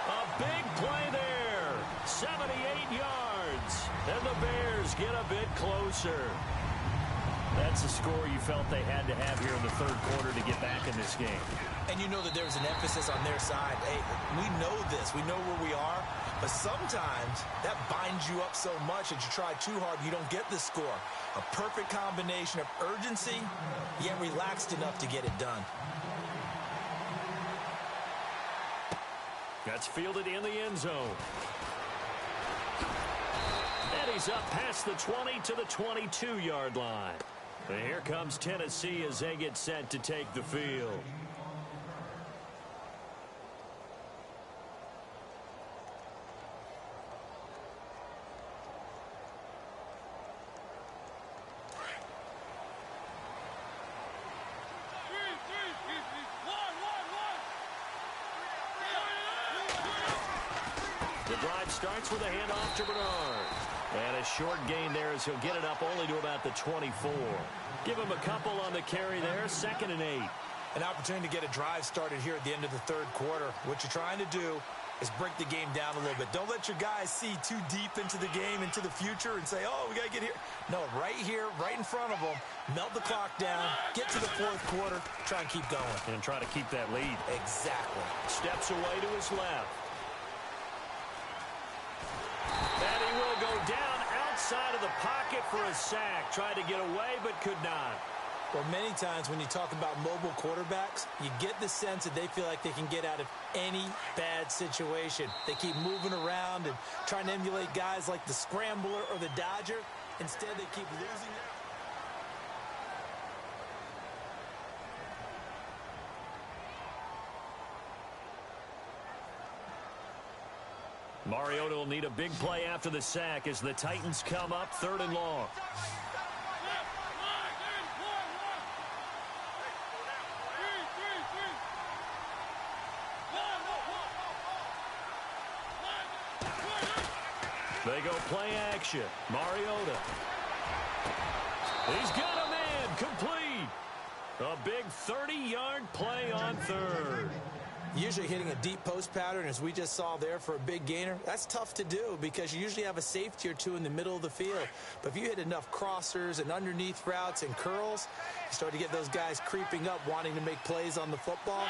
A big play there. 78 yards. And the Bears get a bit closer. That's the score you felt they had to have here in the 3rd quarter to get back in this game. And you know that there's an emphasis on their side. Hey, we know this. We know where we are. But sometimes that binds you up so much that you try too hard, you don't get the score. A perfect combination of urgency, yet relaxed enough to get it done. That's fielded in the end zone. And he's up past the 20 to the 22-yard line. And here comes Tennessee as they get set to take the field. The drive starts with a handoff to Bernard. And a short gain there as he'll get it up only to about the 24. Give him a couple on the carry there, 2nd and 8. An opportunity to get a drive started here at the end of the third quarter. What you're trying to do is break the game down a little bit. Don't let your guys see too deep into the game, into the future, and say, oh, we got to get here. No, right here, right in front of them, melt the clock down, get to the fourth quarter, try and keep going. And try to keep that lead. Exactly. Steps away to his left. And he will go down outside of the pocket for a sack. Tried to get away, but could not. Well, many times when you talk about mobile quarterbacks, you get the sense that they feel like they can get out of any bad situation. They keep moving around and trying to emulate guys like the Scrambler or the Dodger. Instead, they keep losing it. Mariota will need a big play after the sack as the Titans come up 3rd and long. They go play action. Mariota. He's got a man. Complete. A big 30-yard play on 3rd. Usually hitting a deep post pattern, as we just saw there for a big gainer, that's tough to do because you usually have a safety or two in the middle of the field. But if you hit enough crossers and underneath routes and curls, you start to get those guys creeping up, wanting to make plays on the football.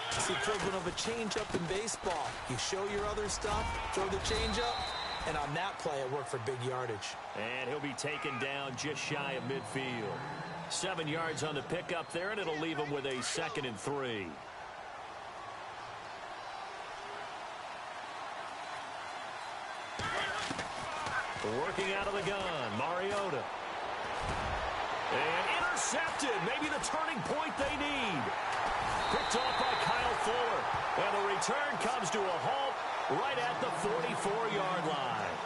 It's the equivalent of a changeup in baseball. You show your other stuff, throw the changeup, and on that play, it worked for big yardage. And he'll be taken down just shy of midfield. 7 yards on the pickup there, and it'll leave him with a 2nd and 3. Working out of the gun, Mariota. And intercepted. Maybe the turning point they need. Picked off by Kyle Fuller. And the return comes to a halt right at the 44-yard line.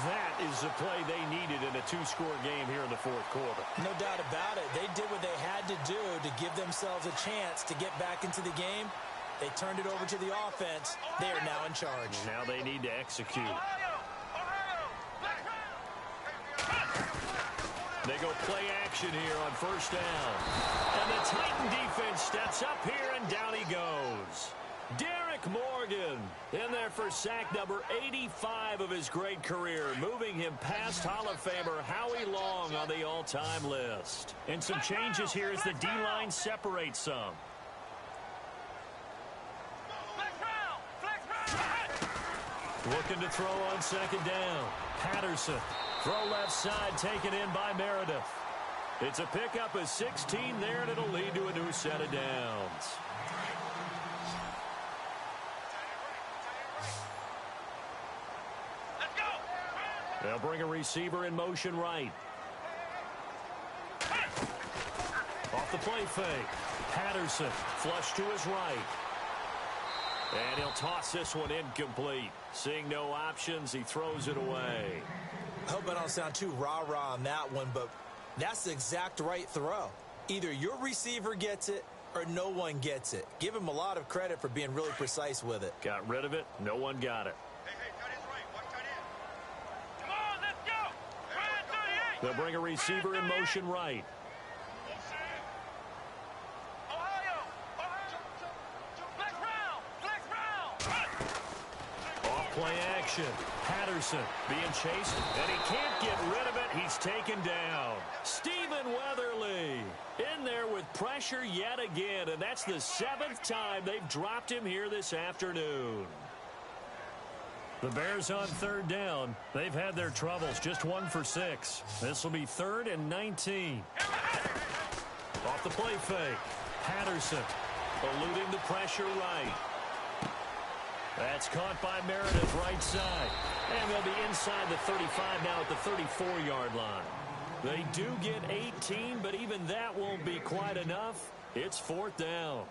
That is the play they needed in a 2-score game here in the fourth quarter. No doubt about it. They did what they had to do to give themselves a chance to get back into the game. They turned it over to the offense. They are now in charge. Now they need to execute. They go play action here on 1st down. And the Titan defense steps up here, and down he goes. Derek Morgan in there for sack number 85 of his great career, moving him past Hall of Famer Howie Long on the all-time list. And some changes here as the D-line separates some. Looking to throw on 2nd down. Patterson. Throw left side taken in by Meredith. It's a pickup of 16 there, and it'll lead to a new set of downs. Let's go. They'll bring a receiver in motion right. Off the play fake. Patterson flush to his right. And he'll toss this one incomplete. Seeing no options, he throws it away. I hope I don't sound too rah-rah on that one, but that's the exact right throw. Either your receiver gets it or no one gets it. Give him a lot of credit for being really precise with it. Got rid of it. No one got it. Hey, tight end's right. Watch tight end. Come on, let's go. Right 38. They'll bring a receiver in motion right. Play action. Patterson being chased, and he can't get rid of it. He's taken down. Stephen Weatherly in there with pressure yet again, and that's the 7th time they've dropped him here this afternoon. The Bears on 3rd down. They've had their troubles, just 1 for 6. This will be 3rd and 19. Off the play fake. Patterson eluding the pressure right. That's caught by Meredith right side. And they'll be inside the 35 now at the 34-yard line. They do get 18, but even that won't be quite enough. It's 4th down.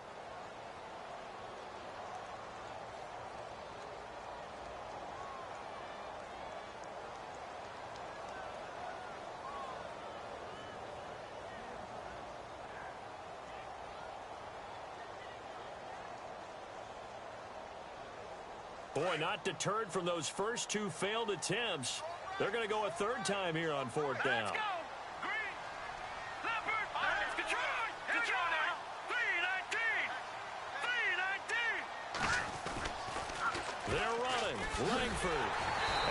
Boy, not deterred from those first two failed attempts. They're going to go a third time here on fourth down. Let's go. Green. Leopard. Let's control. Control now. 3-19. 3-19. They're running. Langford.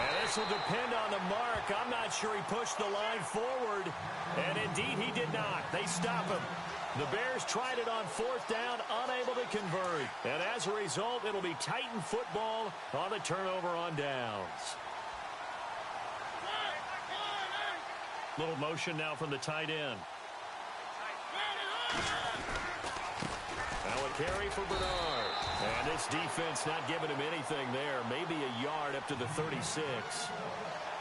And this will depend on the mark. I'm not sure he pushed the line forward. And indeed, he did not. They stop him. The Bears tried it on fourth down, unable to convert. And as a result, it'll be Titan football on the turnover on downs. Little motion now from the tight end. Now a carry for Bernard. And this defense not giving him anything there. Maybe a yard up to the 36.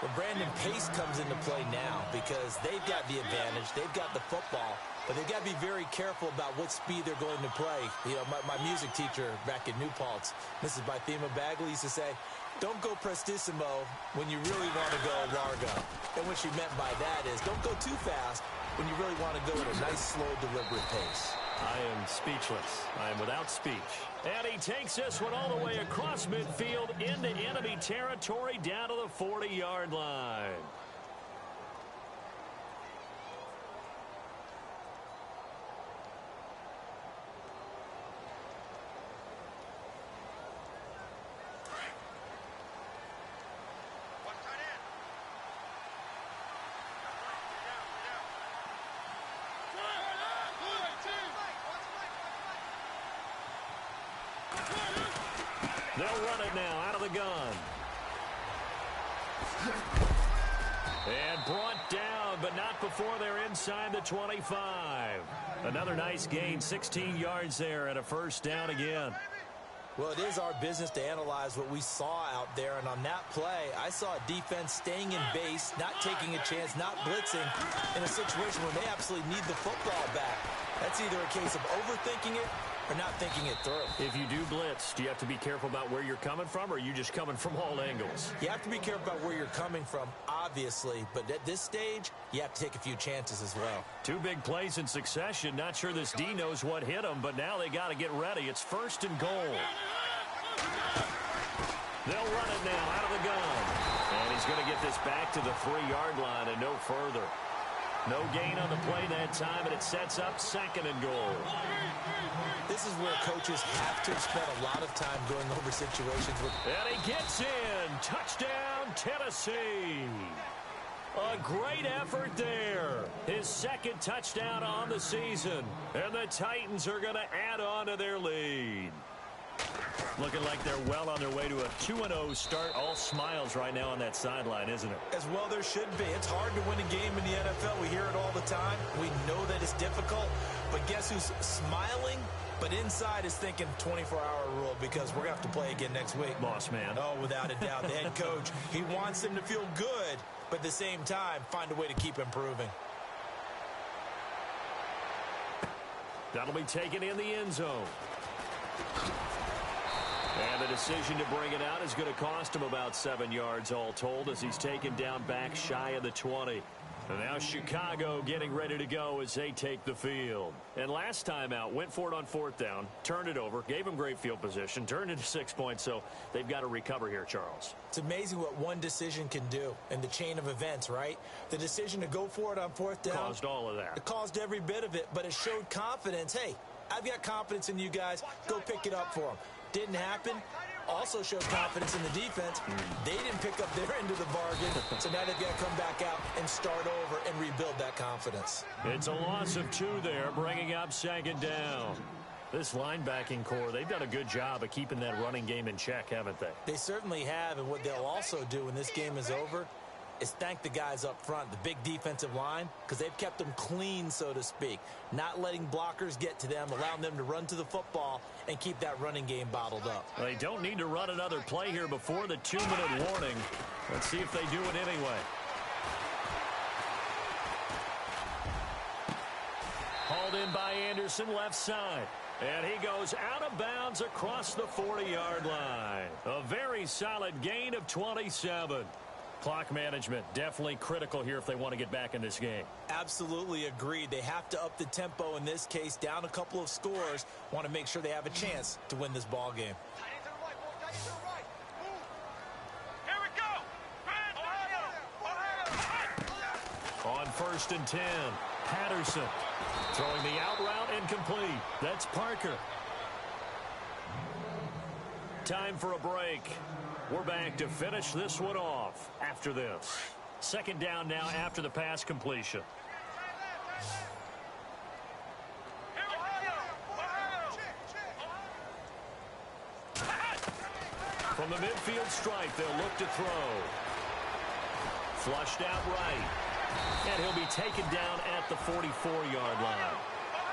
Well, Brandon, pace comes into play now because they've got the advantage. They've got the football. But they've got to be very careful about what speed they're going to play. You know, my music teacher back in New Paltz, Mrs. Bythema Bagley, used to say, don't go prestissimo when you really want to go largo. And what she meant by that is don't go too fast when you really want to go at a nice, slow, deliberate pace. I am speechless. I am without speech. And he takes this one all the way across midfield into enemy territory down to the 40-yard line. They'll run it now out of the gun. And brought down, but not before they're inside the 25. Another nice gain, 16 yards there and a first down again. Well, it is our business to analyze what we saw out there, and on that play, I saw a defense staying in base, not taking a chance, not blitzing, in a situation where they absolutely need the football back. That's either a case of overthinking it or not thinking it through. If you do blitz, do you have to be careful about where you're coming from, or are you just coming from all angles? You have to be careful about where you're coming from, obviously, but at this stage, you have to take a few chances as well. Two big plays in succession. Not sure this D knows what hit them, but now they got to get ready. It's first and goal. They'll run it now out of the gun. And he's going to get this back to the 3-yard line and no further. No gain on the play that time, and it sets up second and goal. This is where coaches have to spend a lot of time going over situations with. And he gets in. Touchdown, Tennessee. A great effort there. His second touchdown on the season. And the Titans are going to add on to their lead. Looking like they're well on their way to a 2-0 start. All smiles right now on that sideline, isn't it? As well there should be. It's hard to win a game in the NFL. We hear it all the time. We know that it's difficult. But guess who's smiling? But inside is thinking 24-hour rule because we're going to have to play again next week. Boss man. Oh, without a doubt. The head coach, he wants them to feel good, but at the same time, find a way to keep improving. That'll be taken in the end zone. And the decision to bring it out is going to cost him about 7 yards all told as he's taken down back shy of the 20. And now Chicago getting ready to go as they take the field. And last time out, went for it on fourth down, turned it over, gave him great field position, turned into 6 points, so they've got to recover here, Charles. It's amazing what one decision can do in the chain of events, right? The decision to go for it on fourth down. Caused all of that. It caused every bit of it, but it showed confidence. Hey, I've got confidence in you guys. Go pick it up for them. Didn't happen. Also showed confidence in the defense. They didn't pick up their end of the bargain, so now they've got to come back out and start over and rebuild that confidence. It's a loss of 2 there, bringing up second down. This linebacking core, they've done a good job of keeping that running game in check, haven't they? They certainly have, and what they'll also do when this game is over is thank the guys up front, the big defensive line, because they've kept them clean, so to speak. Not letting blockers get to them, allowing them to run to the football and keep that running game bottled up. They don't need to run another play here before the 2-minute warning. Let's see if they do it anyway. Hauled in by Anderson, left side. And he goes out of bounds across the 40-yard line. A very solid gain of 27. Clock management definitely critical here if they want to get back in this game. Absolutely agreed. They have to up the tempo in this case, down a couple of scores. Want to make sure they have a chance to win this ball game. 1st and 10. Patterson throwing the out route incomplete. That's Parker. Time for a break. We're back to finish this one off after this. 2nd down now after the pass completion. From the midfield stripe, they'll look to throw. Flushed out right. And he'll be taken down at the 44-yard line.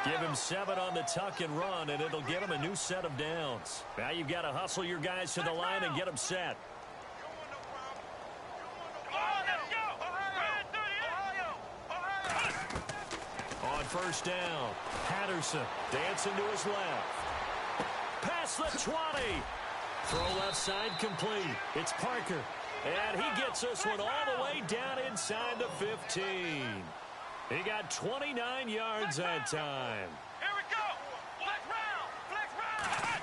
Give him 7 on the tuck and run, and it'll get him a new set of downs. Now you've got to hustle your guys to the line and get them set. On 1st down, Patterson dancing to his left. Past the 20. Throw left side complete. It's Parker. And he gets this one all the way down inside the 15. He got 29 yards that time. Here we go. Flex round. Flex round.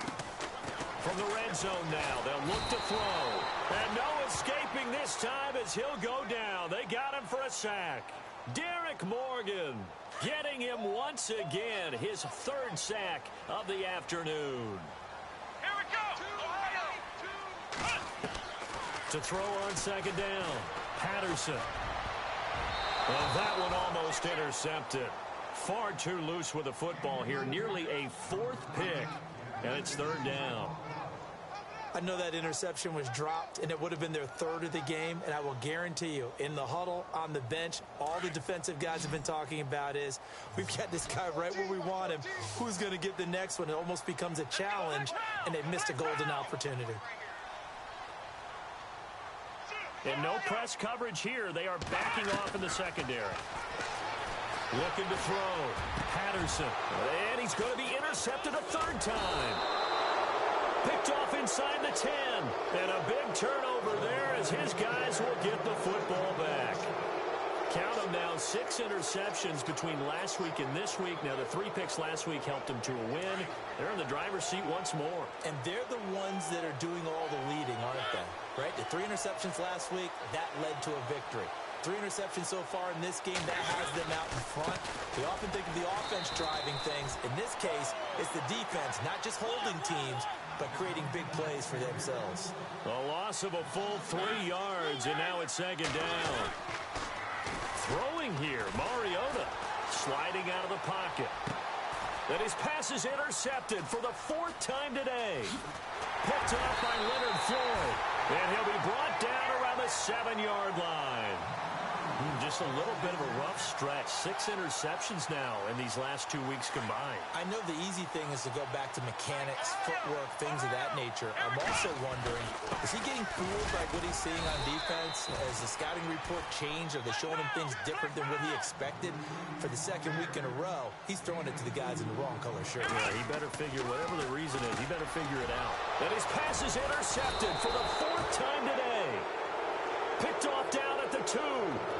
From the red zone now, they'll look to throw. And no escaping this time as he'll go down. They got him for a sack. Derek Morgan getting him once again, his 3rd sack of the afternoon. Here we go. To throw on 2nd down, Patterson. And that one almost intercepted. Far too loose with the football here. Nearly a 4th pick. And it's 3rd down. I know that interception was dropped, and it would have been their 3rd of the game. And I will guarantee you, in the huddle, on the bench, all the defensive guys have been talking about is, we've got this guy right where we want him. Who's going to get the next one? It almost becomes a challenge, and they missed a golden opportunity. And no press coverage here. They are backing off in the secondary. Looking to throw. Patterson. And he's going to be intercepted a 3rd time. Picked off inside the 10. And a big turnover there as his guys will get the football back. Count them now, 6 interceptions between last week and this week. Now, the 3 picks last week helped them to a win. They're in the driver's seat once more. And they're the ones that are doing all the leading, aren't they? Right? The 3 interceptions last week, that led to a victory. 3 interceptions so far in this game, that has them out in front. We often think of the offense driving things. In this case, it's the defense, not just holding teams, but creating big plays for themselves. A loss of a full 3 yards, and now it's 2nd down. Throwing here, Mariota sliding out of the pocket. And his pass is intercepted for the 4th time today. Picked off by Leonard Floyd. And he'll be brought down around the 7-yard line. Just a little bit of a rough stretch. 6 interceptions now in these last 2 weeks combined. I know the easy thing is to go back to mechanics, footwork, things of that nature. I'm also wondering, is he getting fooled by what he's seeing on defense? Has the scouting report changed? Are they showing him things different than what he expected? For the 2nd week in a row, he's throwing it to the guys in the wrong color shirt. Yeah, he better figure, whatever the reason is, he better figure it out. And his pass is intercepted for the 4th time today. Picked off down at the 2.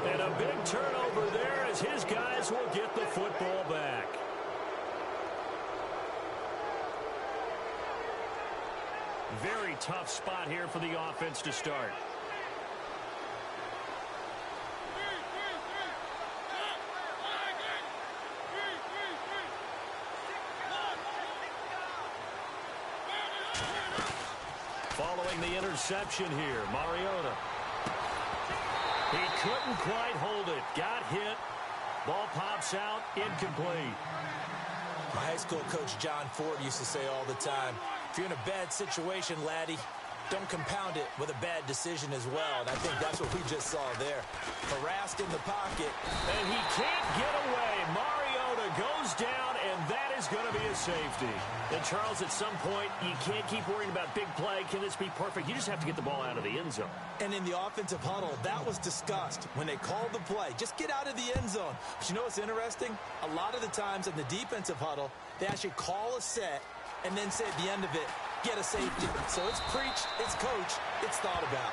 And a big turnover there as his guys will get the football back. Very tough spot here for the offense to start. Following the interception here, Mariota. He couldn't quite hold it. Got hit. Ball pops out. Incomplete. My high school coach, John Ford, used to say all the time, if you're in a bad situation, laddie, don't compound it with a bad decision as well. And I think that's what we just saw there. Harassed in the pocket. And he can't get away. Mariota goes down, and that is going to be a safety. And, Charles, at some point, you can't keep worrying about big play. Can this be perfect? You just have to get the ball out of the end zone. And in the offensive huddle, that was discussed when they called the play. Just get out of the end zone. But you know what's interesting? A lot of the times in the defensive huddle, they actually call a set and then say at the end of it, get a safety. So it's preached, it's coached, it's thought about.